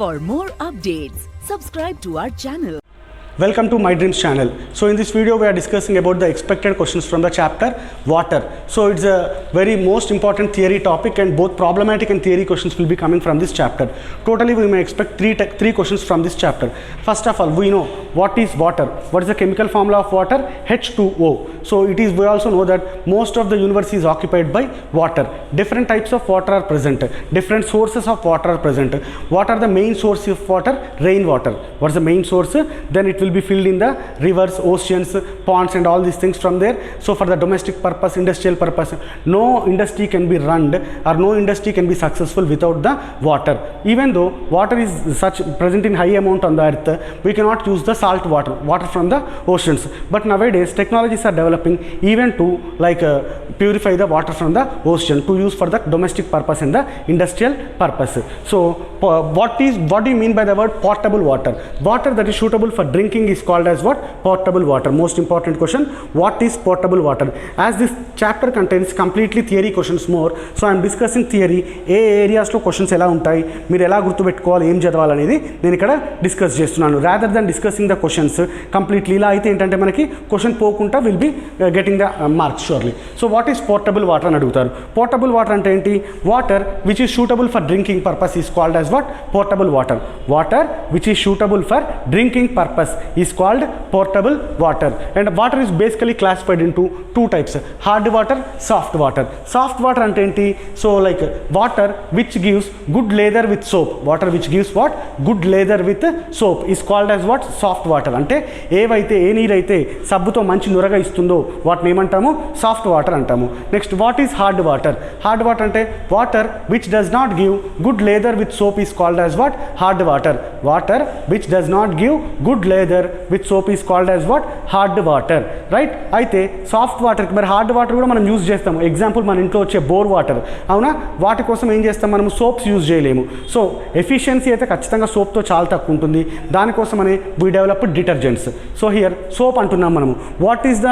For more updates, subscribe to our channel. Welcome to My Dreams channel. So in this video we are discussing about the expected questions from the chapter water. So it's a very most important theory topic and both problematic and theory questions will be coming from this chapter. Totally we may expect three questions from this chapter. First of all, we know what is water. What is the chemical formula of water? H2O. So we also know that most of the universe is occupied by water. Different types of water are present. Different sources of water are present. What are the main sources of water? Rainwater. What is the main source? Then it will be filled in the rivers, oceans, ponds and all these things from there. So for the domestic purpose, industrial purpose, no industry can be run or no industry can be successful without the water. Even though water is such present in high amount on the earth, we cannot use the salt water from the oceans. But nowadays technologies are developing even to purify the water from the ocean to use for the domestic purpose and the industrial purpose. So what do you mean by the word potable water? Water that is suitable for drinking is called as what? Potable water. Most important question, what is potable water? As this chapter contains completely theory questions more, so I am discussing theory. ఏ ఏరియాస్లో questions ఎలా ఉంటాయి, మీరు ఎలా గుర్తుపెట్టుకోవాలి, ఏం చదవాలనేది నేను ఇక్కడ discuss చేస్తున్నాను. Rather than discussing the questions completely. ఇలా అయితే ఏంటంటే మనకి క్వశ్చన్ పోకుండా will be getting the marks surely. So what is portable water అని అడుగుతారు. పోర్టబుల్ వాటర్ అంటే ఏంటి? Water which is suitable for drinking purpose is called as what? Portable water. Water which is suitable for drinking purpose is called portable water. And water is basically classified into two types: hard water, soft water. Soft water ante enti? So water which gives good lather with soap. Water which gives what? Good lather with soap is called as what? Soft water. Ante ఏవైతే ఏ నీరైతే సబ్బుతో మంచి నురగ ఇస్తుందో వాటిని ఏమంటాము? Soft water అంటాము. Next what is hard water? Hard water అంటే water which does not give good lather with soap is called as what? Hard water. Water which does not give good lather with soap is called as what? Hard water. Right. అయితే soft వాటర్కి మరి hard water కూడా మనం use చేస్తాము. Example మన ఇంట్లో వచ్చే bore water, అవునా? వాటి కోసం ఏం చేస్తాం మనము? సోప్స్ యూజ్ చేయలేము. సో ఎఫిషియన్సీ అయితే ఖచ్చితంగా సోప్తో చాలా తక్కువ ఉంటుంది. దానికోసమని we develop detergents. So here soap అంటున్నాం మనము. What is the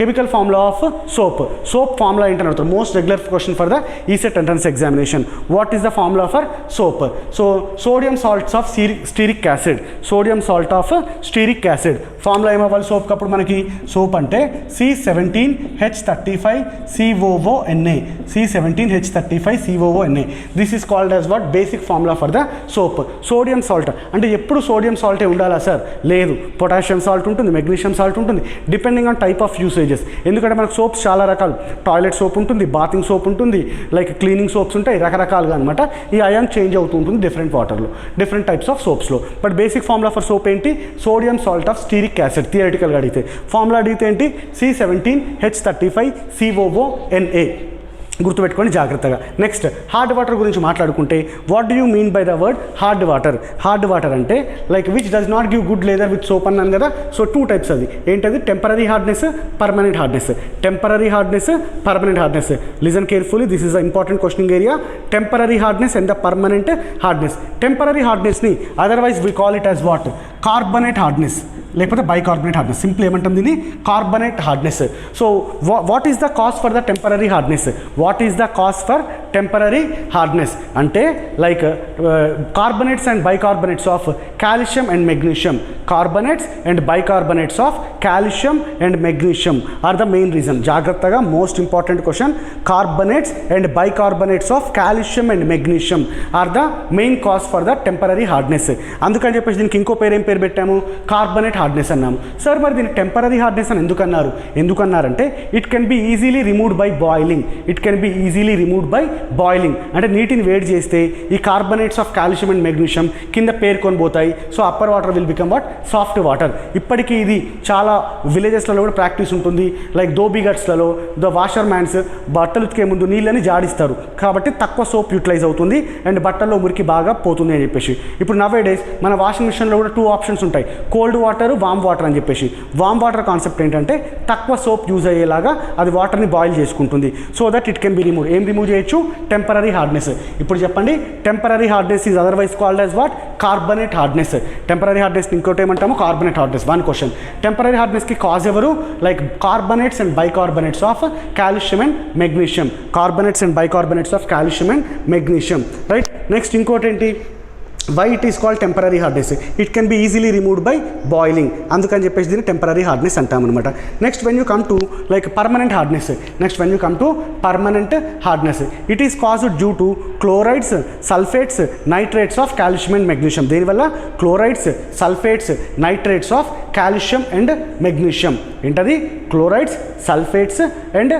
chemical formula of soap? Soap formula ఏంటని అడుగుతారు. Most regular question for the ECET entrance examination. What is the formula for soap? So sodium salts of stearic acid. Sodium salt of stearic acid. Formula ఏమవ్వాలి soap కప్పుడు మనకి? Soap అంటే C17H35COONA. C17H35COONA. This is called as what? Basic formula for the soap. Sodium salt అంటే ఎప్పుడు sodium సాల్టే ఉండాలా sir? లేదు. Potassium salt ఉంటుంది, magnesium salt ఉంటుంది, depending on type of usages. ఎందుకంటే మనకు సోప్స్ చాలా రకాలు. టాయిలెట్ సోప్ ఉంటుంది, బాతింగ్ సోప్ ఉంటుంది, క్లీనింగ్ సోప్స్ ఉంటాయి, రకరకాలుగా అనమాట. ఈ అయాన్ చేంజ్ అవుతూ ఉంటుంది డిఫరెంట్ వాటర్లో, డిఫరెంట్ టైప్స్ ఆఫ్ సోప్స్లో. But basic formula for soap ఏంటి? Sodium salt of stearic acid. థియరిటికల్గా అడిగితే ఫార్ములా అడిగితే ఏంటి? C17H35COONA. గుర్తుపెట్టుకొని జాగ్రత్తగా. నెక్స్ట్ హార్డ్ వాటర్ గురించి మాట్లాడుకుంటే what do you mean by the word hard water? Hard water అంటే which does not give good lather with soap అన్నాను కదా. సో టూ టైప్స్ అది. ఏంటది? Temporary hardness, permanent hardness. Temporary hardness, permanent hardness. Listen carefully, this is the important questioning area. Temporary hardness and the permanent hardness. Temporary హార్డ్నెస్ని otherwise we call it as what? Carbonate hardness లేకపోతే bicarbonate hardness. Simple ఏమంటాం దీన్ని? Carbonate hardness. So what is the cause for the temporary hardness? What is the cause for temporary hardness అంటే carbonates and bicarbonates of calcium and magnesium. Carbonates and bicarbonates of calcium and magnesium are the main reason. జాగ్రత్తగా, most important question. Carbonates and bicarbonates of calcium and magnesium are the main cause for the temporary hardness. అందుకని చెప్పేసి దీనికి ఇంకో పేరు ఏం పేరు పెట్టాము? Carbonate hardness అన్నాము. సార్ మరి దీన్ని టెంపరరీ హార్డ్నెస్ అని ఎందుకన్నారంటే it can be easily removed by boiling. It can be easily removed by boiling. అంటే నీటిని వేడి చేస్తే ఈ carbonates of calcium and magnesium కింద పేర్కొని పోతాయి. So upper water will become what? Soft water. ఇప్పటికీ ఇది చాలా విలేజెస్లలో కూడా ప్రాక్టీస్ ఉంటుంది. ధోబీ గట్స్లలో ద వాషర్ మ్యాన్స్ బట్టలు ఉతికే ముందు నీళ్ళని జాడిస్తారు కాబట్టి తక్కువ సోప్ యూటిలైజ్ అవుతుంది అండ్ బట్టల్లో మురికి బాగా పోతుంది అని చెప్పేసి. ఇప్పుడు నవ్ డేస్ మన వాషింగ్ మిషన్లో కూడా టూ ఆప్షన్స్ ఉంటాయి: కోల్డ్ వాటర్, వామ్ వాటర్ అని చెప్పేసి. వామ్ వాటర్ కాన్సెప్ట్ ఏంటంటే తక్కువ సోప్ యూజ్ అయ్యేలాగా అది వాటర్ని బాయిల్ చేసుకుంటుంది. So that it can be remove. ఏం రిమూవ్ చేయొచ్చు? Temporary hardness. ఇప్పుడు చెప్పండి, temporary hardness is otherwise called as what? Carbonate hardness. Temporary hardness ఇంకోటి ఏమంటాము? Carbonate hardness. One question. Temporary హార్డ్నెస్కి కాజ్ ఎవరు? Carbonates and bicarbonates of calcium and magnesium. Carbonates and bicarbonates of calcium and magnesium. Right. Next ఇంకోటి ఏంటి? Why it is called temporary hardness, it can be easily removed by boiling, అందుకని చెప్పేసి దీన్ని temporary hardness అంటామన్నమాట. Next when you come to like permanent hardness, next when you come to permanent hardness, it is caused due to chlorides, sulphates, nitrates of calcium and magnesium. దీనివల్ల chlorides, sulphates, nitrates of calcium and magnesium, ఏంటది chlorides, sulphates and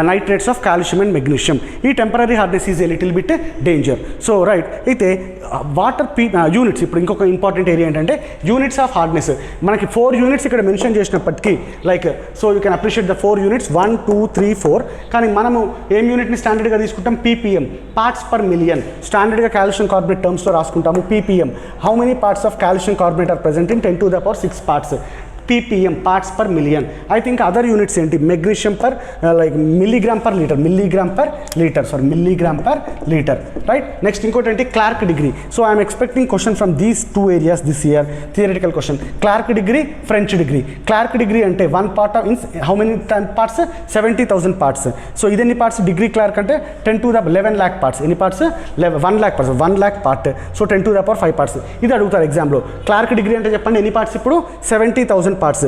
nitrates of calcium and magnesium. ఈ temporary hardness is a little bit danger. So right, అయితే water units, ఇప్పుడు ఇంకొక important area ఏంటంటే units of hardness. మనకి 4 units ఇక్కడ mention చేసినప్పటికీ like so you can appreciate the 4 units 1 2 3 4, కానీ మనము ఏం యూనిట్ని స్టాండర్డ్గా తీసుకుంటాం, పీపీఎం, పార్ట్స్ పర్ మిలియన్. స్టాండర్డ్గా కాల్షియం కార్బోనేట్ టర్మ్స్లో రాసుకుంటాము PPM. How many parts of calcium carbonate are present in 10 to the power 6 parts, ppm, parts per million. I think other units ఏంటి, magnesium per like milligram per litre, milligram per litre, sorry milligram per litre, right. Next ఇంకోటి ఏంటి, Clarke degree. So I'm expecting question from these 2 areas this year, theoretical question. Clark degree, French degree. Clark degree అంటే 1 part of how many parts, 70,000 parts. So ఇది ఎన్ని parts, degree Clark అంటే 10 to the 11 lakh parts. ఎన్ని parts, 1 lakh parts, 1 lakh part. So 10 to the power 5 parts. ఇది అడుగుతారు ఎగ్జామ్లో. Clark degree అంటే చెప్పండి ఎన్ని పార్ట్స్, ఇప్పుడు 70,000 పార్ట్స్.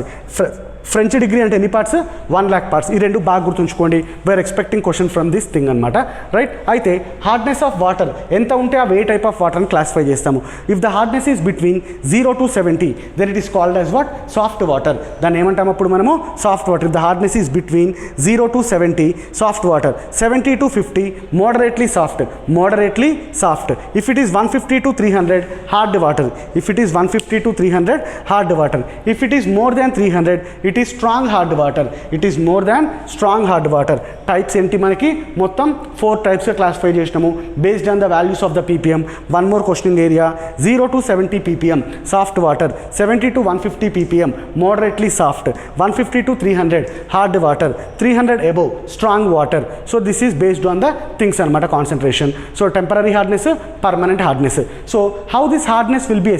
ఫ్రెంచ్ డిగ్రీ అంటే ఎన్ని పార్ట్స్, 1 lakh పార్ట్స్. ఈ రెండు బాగా గుర్తుంచుకోండి, we are expecting question from this thing అనమాట, రైట్. అయితే హార్డ్నెస్ ఆఫ్ వాటర్ ఎంత ఉంటే ఆ ఏ టైప్ ఆఫ్ వాటర్ అని క్లాసిఫై చేస్తాము. If the hardness is between 0 to 70 then it is called as what, soft water. దాన్ని ఏమంటాము అప్పుడు మనము, soft water. If the hardness is between 0 to 70 soft water, 70 to 50 moderately soft, moderately soft. If it is 150 to 300 hard water, if it is 150 to 300 hard water. If it is more than 300 it is strong hard water, it is more than strong hard water. Types ఏంటి మనకి, మొత్తం 4 టైప్స్గా classify చేసినాము based on the values of the ppm. One more questioning area, 0 to 70 ppm soft water, 70 to 150 ppm moderately soft, 150 to 300 hard water, 300 above strong water. So this is based on the things అనమాట, concentration. So temporary hardness, permanent hardness. So how this hardness will be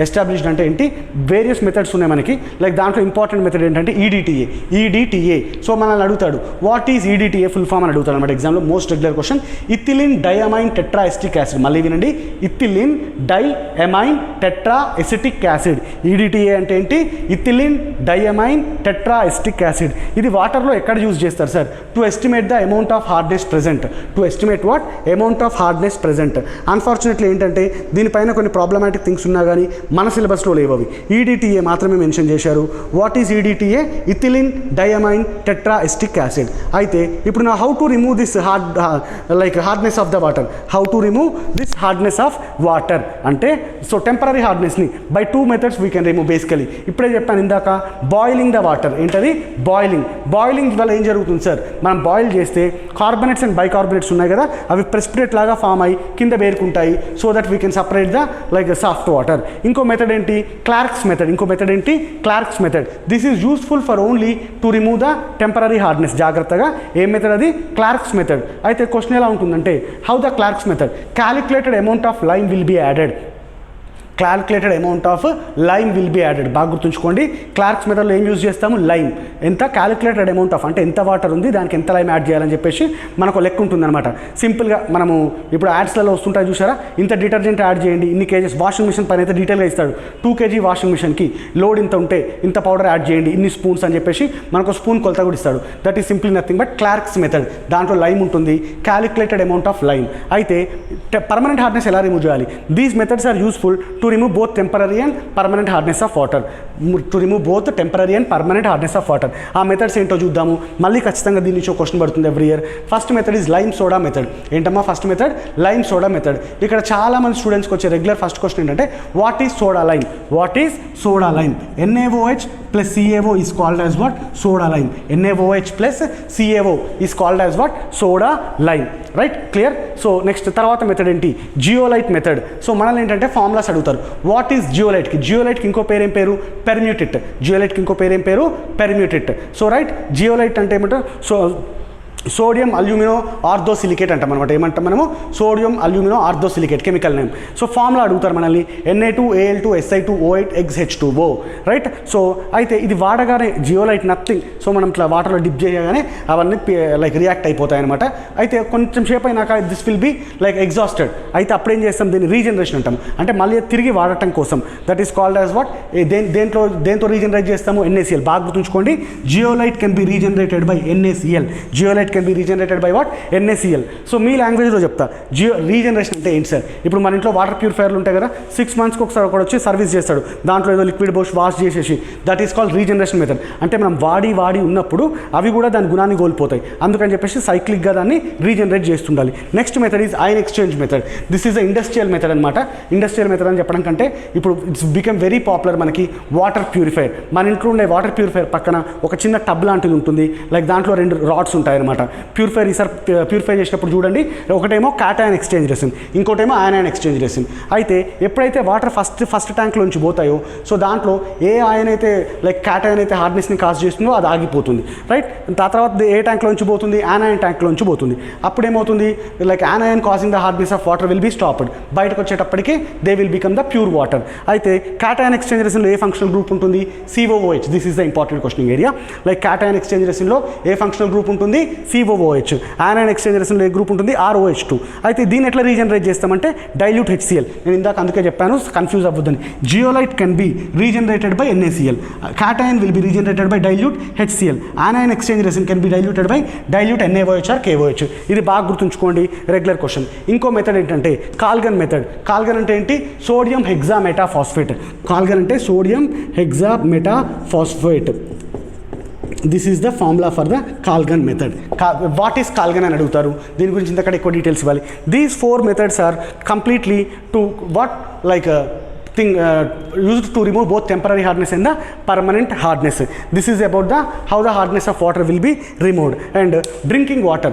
established అంటే ఏంటి, various methods ఉన్నాయి మనకి. Like దాంట్లో important method ఏంటంటే EDTA. So మనల్ని అడుగుతాడు what is EDTA full form అని అడుగుతాడు అనమాట ఎగ్జామ్లో. Most regular question. Ethylene diamine tetra acetic acid. మళ్ళీ వినండి, ethylene diamine tetra acetic acid. EDTA అంటే ఏంటి, ethylene diamine tetra acetic acid. ఇది వాటర్లో ఎక్కడ యూజ్ చేస్తారు sir, to estimate the amount of hardness present, to estimate what, amount of hardness present. Unfortunately ఏంటంటే దీనిపైన కొన్ని ప్రాబ్లమాటిక్ థింగ్స్ ఉన్నా కానీ మన సిలబస్లో లేవు అవి. ఈడిటిఏ మాత్రమే మెన్షన్ చేశారు. What is EDTA, ethylene diamine tetra acetic acid. అయితే ఇప్పుడు నా how to remove this hardness of the water, how to remove this hardness of water అంటే, సో టెంపరరీ హార్డ్నెస్ని by 2 methods we can remove. Basically ఇప్పుడే చెప్పాను ఇందాక, boiling the water. ఏంటది, boiling వల్ల ఏం జరుగుతుంది సార్, మనం బాయిల్ చేస్తే కార్బనేట్స్ అండ్ బైకార్బనేట్స్ ఉన్నాయి కదా, అవి ప్రెసిపిటేట్ లాగా ఫామ్ అయ్యి కింద పేరుకుంటాయి. So that we can separate the soft water. ఇంకో మెథడ్ ఏంటి, Clark's method. Clark's method. This is useful for only to remove the temporary hardness. జాగ్రత్తగా ఏ మెథడ్ అది, క్లార్క్స్ మెథడ్. అయితే క్వశ్చన్ ఎలా ఉంటుందంటే, how the Clark's method, calculated amount of lime will be added. Calculated amount of lime will be added. బాగా గుర్తుంచుకోండి, Clarks మెథడ్లో ఏం యూజ్ చేస్తాము, లైమ్. ఎంత క్యాలిక్యులేటెడ్ అమౌంట్ ఆఫ్ అంటే ఎంత వాటర్ ఉంది దానికి ఎంత లైమ్ యాడ్ చేయాలని చెప్పేసి మనకు లెక్క ఉంటుందన్నమాట. సింపుల్గా మనము ఇప్పుడు యాడ్స్లలో వస్తుంటాయి చూసారా, ఇంత డిటర్జెంట్ యాడ్ చేయండి ఇన్ని కేజెస్. వాషింగ్ మిషన్ పైన అయితే డీటెయిల్గా ఇస్తాడు, 2 kg వాషింగ్ మిషన్కి లోడ్ ఇంత ఉంటే ఇంత పౌడర్ యాడ్ చేయండి ఇన్ని స్పూన్స్ అని చెప్పేసి మనకు స్పూన్ కొలత కూడా ఇస్తాడు. That is simply nothing but Clark's method. దాంట్లో లైమ్ ఉంటుంది, క్యాలిక్యులేటెడ్ అమౌంట్ ఆఫ్ లైమ్. అయితే పర్మనెంట్ హార్డ్నెస్ ఎలా రిమూవ్ చేయాలి, these methods are useful to remove both temporary and permanent hardness of water. ఆ మెథడ్స్ ఏంటో చూద్దాము. మళ్ళీ ఖచ్చితంగా దీని నుంచి ఒక క్వశ్చన్ పడుతుంది every year. First method is lime soda method. ఏంటమ్మా first method, lime soda method. ఇక్కడ చాలా మంది స్టూడెంట్స్కి వచ్చే రెగ్యులర్ ఫస్ట్ క్వశ్చన్ ఏంటంటే, what is soda lime, what is soda lime. NaOH plus CaO is called as what, soda lime. NaOH plus CaO is called as what, soda lime. Right, clear. So next తర్వాత method ఏంటి, zeolite method. So మనల్ని ఏంటంటే formulas అడుగుతారు. What is జియోలైట్కి, జియోలైట్కి ఇంకో పేరు ఏం పేరు, పెర్మ్యూటెట్. జియోలైట్కి ఇంకో పేరు ఏం పేరు, పెర్మ్యూటెట్. సో రైట్, జియోలైట్ అంటే ఏమంటారు, సో సోడియం అల్యూమినో ఆర్థోసిలికేట్ అంటాం అనమాట. ఏమంటాం మనము? Sodium alumino orthosilicate chemical name. So formula అడుగుతారు మనల్ని Na2Al2Si2OH2O, రైట్. సో అయితే ఇది వాడగానే జియోలైట్ నథింగ్. సో మనం ఇట్లా వాటర్లో డిప్ చేయగానే అవన్నీ లైక్ రియాక్ట్ అయిపోతాయి అనమాట. అయితే కొంచెం సేపు అయినాక this will be like exhausted. అయితే అప్పుడు ఏం చేస్తాం? దీన్ని రీజనరేషన్ అంటాం. అంటే మళ్ళీ తిరిగి వాడటం కోసం. That is called as what? దేంతో రీజనరేట్ చేస్తాము? NaCl. బాగా గుర్తుంచుకోండి, zeolite can be regenerated by NaCl. Zeolite can be regenerated by what? NaCl. So మీ లాంగ్వేజ్లో చెప్తా రీజనరేషన్ అంటే ఏంటి సార్? ఇప్పుడు మన ఇంట్లో వాటర్ ప్యూరిఫైర్లు ఉంటాయి కదా, 6 monthsకి ఒకసారి ఒకటి వచ్చి సర్వీస్ చేస్తాడు, దాంట్లో ఏదో లిక్విడ్ వాష్ చేసేసి. That is called regeneration method. అంటే మనం వాడి ఉన్నప్పుడు అవి కూడా దాని గుణాన్ని కోల్పోతాయి. అందుకని చెప్పేసి సైక్లిక్గా దాన్ని రీజనరేట్ చేస్తుండాలి. Next method is ion exchange method. This is a industrial method అనమాట. ఇండస్ట్రియల్ మెథడ్ అని చెప్పడం కంటే ఇప్పుడు ఇట్స్ బికమ్ వెరీ పాపులర్ మనకి వాటర్ ప్యూరిఫైర్. మన ఇంట్లో ఉండే వాటర్ ప్యూరిఫైర్ పక్కన ఒక చిన్న టబ్ లాంటిది ఉంటుంది, లైక్ దాంట్లో 2 రాడ్స్ ఉంటాయి అనమాట. ప్యూరిఫై చేసినప్పుడు చూడండి, ఒకటేమో క్యాటయాన్ ఎక్స్చేంజ్ రెసిన్, ఇంకోటేమో ఆయనాయన్ ఎక్స్చేంజ్ రెసిన్. అయితే ఎప్పుడైతే వాటర్ ఫస్ట్ ట్యాంక్లోంచి పోతాయో, సో దాంట్లో ఏ ఆయన్ అయితే లైక్ క్యాటయాన్ అయితే హార్డ్నెస్ని కాజ్ చేస్తుందో అది ఆగిపోతుంది, రైట్. ఆ తర్వాత ఏ ట్యాంక్లోంచి పోతుంది? ఆనయాన్ ట్యాంక్లోంచి పోతుంది. అప్పుడు ఏమవుతుంది? Like anion causing the hardness of water will be stopped. బయటకు వచ్చేటప్పటికి they will become the pure water. అయితే క్యాటయాన్ ఎక్స్చేంజ్ రెసిన్లో ఏ ఫంక్షనల్ గ్రూప్ ఉంటుంది? COOH. This is the important questioning area. Like cation exchange రెసిన్లో ఏ ఫంక్షనల్ గ్రూప్ ఉంటుంది? COOH. Anion exchange రెసిన్లో ఏ గ్రూప్ ఉంటుంది? ROH2. అయితే దీన్ని ఎట్లా రీజనరేట్ చేస్తామంటే డైల్యూట్ HCl. నేను ఇందాక అందుకే చెప్పాను, కన్ఫ్యూజ్ అవ్వద్దని. Zeolite can be regenerated by NaCl. Cation will be regenerated by dilute HCl. Anion exchange resin can be diluted by dilute NaOH or KOH. ఇది బాగా గుర్తుంచుకోండి, రెగ్యులర్ క్వశ్చన్. ఇంకో మెథడ్ ఏంటంటే కాల్గన్ మెథడ్. కాల్గన్ అంటే ఏంటి? Sodium hexametaphosphate. Calgon అంటే sodium hexametaphosphate. This is the formula for the Calgon method. What is Calgon అని అడుగుతారు, దీని గురించి ఇంతకంటే ఎక్కువ డీటెయిల్స్ ఇవ్వాలి. These 4 methods are completely to what like used to remove both temporary hardness and the permanent hardness. This is about how the hardness of water will be removed. And drinking water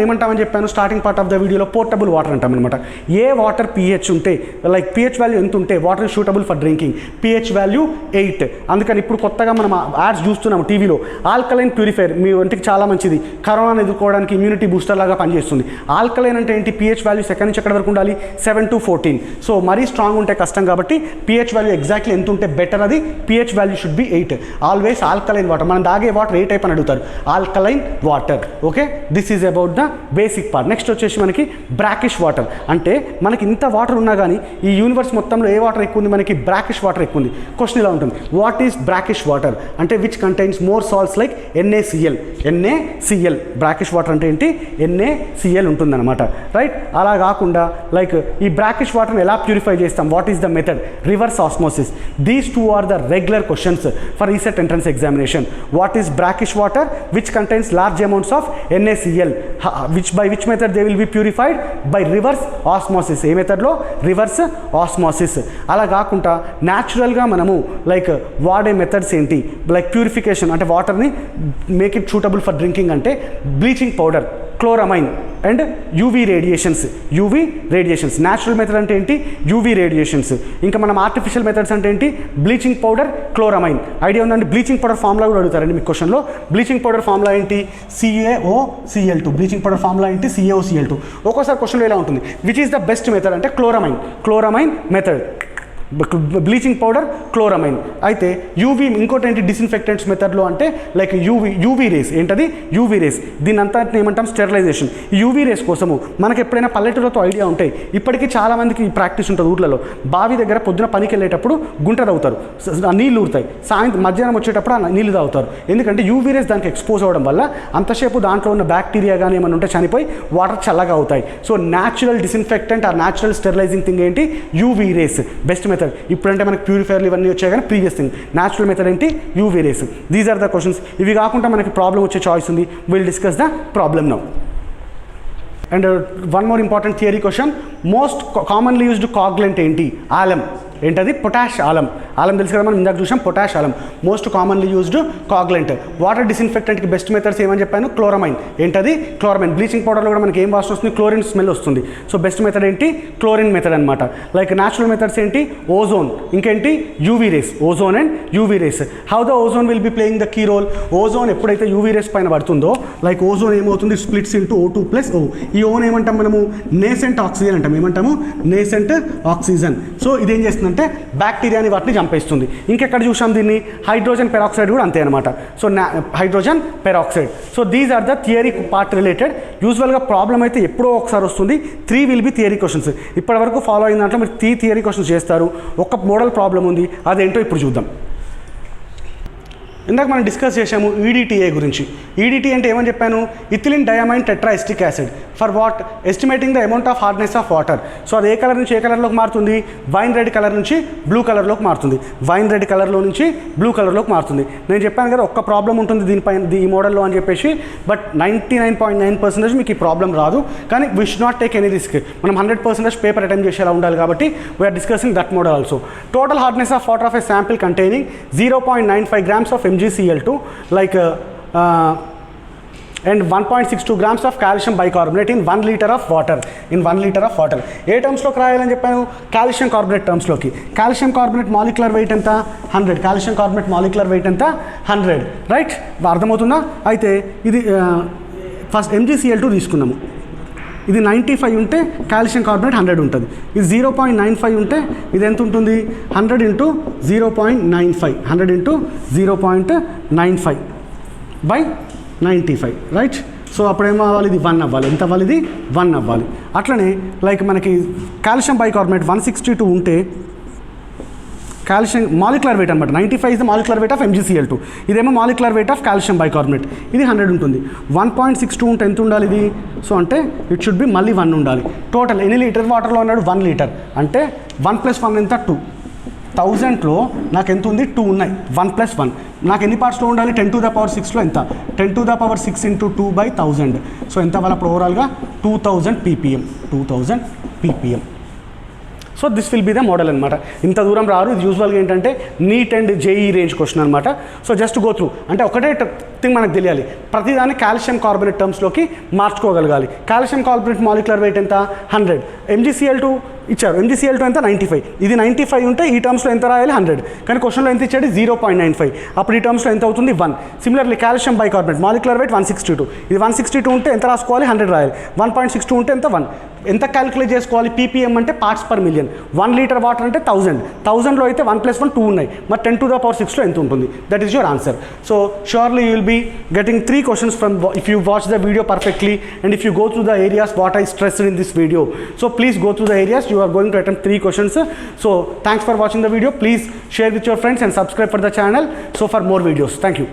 ఏమంటామని చెప్పాను starting part of the వీడియోలో, portable water అంటాం అనమాట. ఏ water pH ఉంటే, like pH value ఎంత ఉంటే water suitable for drinking? pH value 8. అందుకని ఇప్పుడు కొత్తగా మనం యాడ్స్ చూస్తున్నాము టీవీలో. ఆల్కలైన్ ప్యూరిఫైర్ మీ ఒంటికి చాలా మంచిది, కరోనాను ఎదుర్కోవడానికి ఇమ్యూనిటీ బూస్టర్ లాగా పనిచేస్తుంది. ఆల్కలైన్ అంటే ఏంటి? pH వాల్యూస్ ఎక్కడి నుంచి ఎక్కడి వరకు ఉండాలి? 7 to 14. సో మరీ స్ట్రాంగ్ ఉంటే కష్టం కాబట్టి pH వాల్యూ ఎగ్జాక్ట్లీ ఎంత ఉంటే బెటర్? అది pH value should be 8. Always alkaline water. మనం తాగే వాటర్ ఏ టైప్ అని అడుగుతారు? Alkaline water. Okay, this is about the basic part. Next వచ్చేసి మనకి బ్రాకిష్ వాటర్. అంటే మనకి ఇంత వాటర్ ఉన్నా కానీ ఈ యూనివర్స్ మొత్తంలో ఏ వాటర్ ఎక్కువ ఉంది? మనకి బ్రాకిష్ వాటర్ ఎక్కువ ఉంది. క్వశ్చన్ ఇలా ఉంటుంది, వాట్ ఈస్ బ్రాకిష్ వాటర్? అంటే which contains more salts like NaCl. Brackish water అంటే ఏంటి? NaCl ఉంటుందన్నమాట, రైట్. అలా కాకుండా లైక్ ఈ బ్రాకిష్ వాటర్ని ఎలా ప్యూరిఫై చేస్తాం? What is the method? Reverse osmosis. These 2 are the regular questions for reset entrance examination. What is brackish water? Which contains large amounts of NaCl. By which method they will be purified? By reverse osmosis. ఏ మెథడ్లో? Reverse osmosis. అలా కాకుండా న్యాచురల్గా మనము like వాడే methods ఏంటి? Like purification అంటే వాటర్ని make it suitable for drinking అంటే bleaching powder, chloramine and UV radiations. Natural method అంటే ఏంటి? UV radiations. ఇంకా మనం ఆర్టిఫిషియల్ మెథడ్స్ అంటే ఏంటి? Bleaching powder, chloramine. ఐడియా ఉందండి? బ్లీచింగ్ పౌడర్ ఫార్ములా కూడా అడుగుతారండి మీ క్వశ్చన్లో. బ్లీచింగ్ పౌడర్ ఫార్ములా ఏంటి? CaOCl2. బ్లీచింగ్ పౌడర్ ఫార్ములా ఏంటి? CaOCl2. ఒక్కోసారి క్వశ్చన్లో ఎలా ఉంటుంది? Which is the best method అంటే chloramine method. Bleaching powder, chloramine. అయితే యూవీ ఇంకోటి ఏంటి? డిస్ఇన్ఫెక్టెంట్స్ మెథడ్లో అంటే లైక్ యూవీ రేస్. ఏంటది? UV rays. దీని అంతా ఏమంటాం? స్టెరిలైజేషన్. యూవీ రేస్ కోసము మనకి ఎప్పుడైనా పల్లెటూరుతో ఐడియా ఉంటాయి. ఇప్పటికీ చాలామందికి ప్రాక్టీస్ ఉంటుంది ఊర్లలో. బావి దగ్గర పొద్దున పనికి వెళ్ళేటప్పుడు గుంట తవ్వుతారు, నీళ్ళు ఊరుతాయి. మధ్యాహ్నం వచ్చేటప్పుడు ఆ నీళ్ళు తాగుతారు. ఎందుకంటే యూవీ రేస్ దానికి ఎక్స్పోజ్ అవ్వడం వల్ల అంతసేపు దాంట్లో ఉన్న బ్యాక్టీరియా కానీ ఏమైనా ఉంటే చనిపోయి వాటర్ చల్లగా అవుతాయి. So natural disinfectant or natural sterilising thing ఏంటి? UV rays. Best method. ఇప్పుడంటే మనకి ప్యూరిఫైర్లు ఇవన్నీ వచ్చాయి కానీ ప్రీవియస్ థింగ్ న్యాచురల్ మెథడ్ ఏంటి? UV rays. These are the questions. ఇవి కాకుండా మనకి ప్రాబ్లం వచ్చే చాయిస్ ఉంది. Will discuss the problem now. And one more important theory question, most commonly used coagulant ఏంటి? ఆలం. ఏంటది పొటాష్ ఆలం. ఆలం తెలుసు కదా, మనం ఇందాక చూసాం potash alum most commonly used coagulant. Water డిస్ఇన్ఫెక్టెంట్కి బెస్ట్ మెథడ్స్ ఏమని చెప్పాను, క్లోరమైన్. ఏంటది క్లోరమైన్. బ్లీచింగ్ పౌడర్లో కూడా మనకి ఏం వాసన వస్తుంది, క్లోరిన్ స్మెల్ వస్తుంది. సో బెస్ట్ మెథడ్ ఏంటి, క్లోరిన్ మెథడ్ అనమాట. లైక్ న్యాచురల్ మెథడ్స్ ఏంటి, ఓజోన్, ఇంకేంటి UV rays, ozone and UV rays. How the ozone will be playing the key role. Ozone ఎప్పుడైతే యూవీ రేస్ పైన పడుతుందో లైక్ ఓజోన్ ఏమవుతుంది, splits into O2 plus O. ఈ ఓన్ ఏమంటాం మనము, నేసెంట్ ఆక్సిజన్ అంటాం. ఏమంటాము, నేసెంట్ ఆక్సిజన్. సో ఇదేం చేస్తుందంటే బ్యాక్టీరియాని వాటిని చంపేస్తుంది. ఇంకెక్కడ చూసాం దీన్ని, హైడ్రోజన్ పెరాక్సైడ్ కూడా అంతే అనమాట. So hydrogen peroxide. So these are the theory part related. యూజువల్గా ప్రాబ్లం అయితే ఎప్పుడో ఒకసారి వస్తుంది. 3 విల్ బి థియరీ క్వశ్చన్స్. ఇప్పటివరకు ఫాలో అయిన దాంట్లో మీరు 3 థియరీ క్వశ్చన్స్ చేస్తారు. ఒక మోడల్ ప్రాబ్లం ఉంది, అదేంటో ఇప్పుడు చూద్దాం. ఇందాక మనం డిస్కస్ చేసాము ఈడిటిఏ గురించి. ఈడిటీ అంటే ఏమని చెప్పాను, ethylene diamine tetraacetic acid. For what, estimating the amount of hardness of water. So అది ఏ కలర్ నుంచి ఏ కలర్లోకి మారుతుంది, వైన్ రెడ్ కలర్ నుంచి బ్లూ కలర్లోకి మారుతుంది. వైన్ రెడ్ కలర్లో నుంచి బ్లూ కలర్లోకి మారుతుంది. నేను చెప్పాను కదా ఒక్క ప్రాబ్లం ఉంటుంది దీనిపైన ఈ మోడల్లో అని చెప్పేసి, బట్ 99.9% మీకు ఈ ప్రాబ్లం రాదు. కానీ we should not take any risk. మనం 100% పేపర్ అటెంప్ట్ చేసేలా ఉండాలి కాబట్టి we are discussing that model also. Total hardness of water of a sample containing 0.95 grams of MgCl2 like and 1.62 grams of calcium bicarbonate in 1 liter of water. ఏ టర్మ్స్లోకి రాయాలని చెప్పాను, calcium carbonate టర్మ్స్లోకి. Calcium carbonate molecular weight ఎంత, 100. Calcium carbonate molecular weight ఎంత, 100. Right, అర్థమవుతుందా. అయితే ఇది ఫస్ట్ MgCl2 తీసుకున్నాము. ఇది 95 ఉంటే కాల్షియం కార్బోనేట్ 100 ఉంటుంది. ఇది 0.95 ఉంటే ఇది ఎంత ఉంటుంది, 100 into 0.95, 100 into 0.95 by 95. Right. So అప్పుడేమో అవ్వాలి, ఇది 1 అవ్వాలి. ఎంత అవ్వాలి, ఇది 1 అవ్వాలి. అట్లనే లైక్ మనకి కాల్షియం బైకార్బోనేట్ 162 ఉంటే కాల్షియం మాలిక్యులర్ వెయిట్ అనమాట. 95 is the molecular weight of MgCl2. ఇదేమో molecular weight of calcium bicarbonate. ఇది 100 ఉంటుంది. 1.62 ఉంటే ఎంత ఉండాలి ఇది, సో అంటే ఇట్ షుడ్ బి మళ్ళీ 1 ఉండాలి. టోటల్ ఎన్ని లీటర్ వాటర్లో ఉన్నాడు, 1 లీటర్. అంటే 1 + 1 ఎంత, 2. 1000లో నాకు ఎంత ఉంది, 2 ఉన్నాయి. 1 + 1 నాకు ఎన్ని పార్ట్స్లో ఉండాలి, 10⁶ ఎంత, 10⁶ ఇంటూ 2/1000. సో ఎంత అవ్వాలి అప్పుడు ఓవరాల్గా 2000 ppm. 2000 ppm. So this will be the model అనమాట. ఇంత దూరం రారు. ఇది యూజువల్గా ఏంటంటే NEET and JEE range question అనమాట. So just go through. అంటే ఒకటే థింగ్ మనకు తెలియాలి, ప్రతిదాన్ని కాల్షియం కార్బోనేట్ టర్మ్స్లోకి మార్చుకోగలగాలి. కాల్షియం కార్బోనేట్ మాలిక్యులర్ వెయిట్ ఎంత, 100. MgCl2 ఇచ్చారు, MgCl2 ఎంత, 95. ఇది 95 ఉంటే ఈ టర్మ్స్లో ఎంత రాయాలి, 100. కానీ క్వశ్చన్లో ఎంత ఇచ్చాడు, 0.95. అప్పుడు ఈ టర్మ్స్లో ఎంత అవుతుంది, 1. Similarly calcium bicarbonate molecular weight 162. ఇది 162 ఉంటే ఎంత రాసుకోవాలి, 100 రాయాలి. 1.62 ఉంటే ఎంత, 1. ఎంత క్యాలిక్యులేట్ చేసుకోవాలి, ppm అంటే parts per million. 1 litre water అంటే 1000. 1000లో అయితే 1 + 1 2 ఉన్నాయి. మరి 10⁶లో ఎంత ఉంటుంది, that is your answer. So surely you will be getting 3 questions from if you watch the video perfectly and if you go through the areas what I stressed in this video. So please go through the areas. You are going to attempt 3 questions. So thanks for watching the video. Please share with your friends and subscribe for the channel so for more videos. Thank you.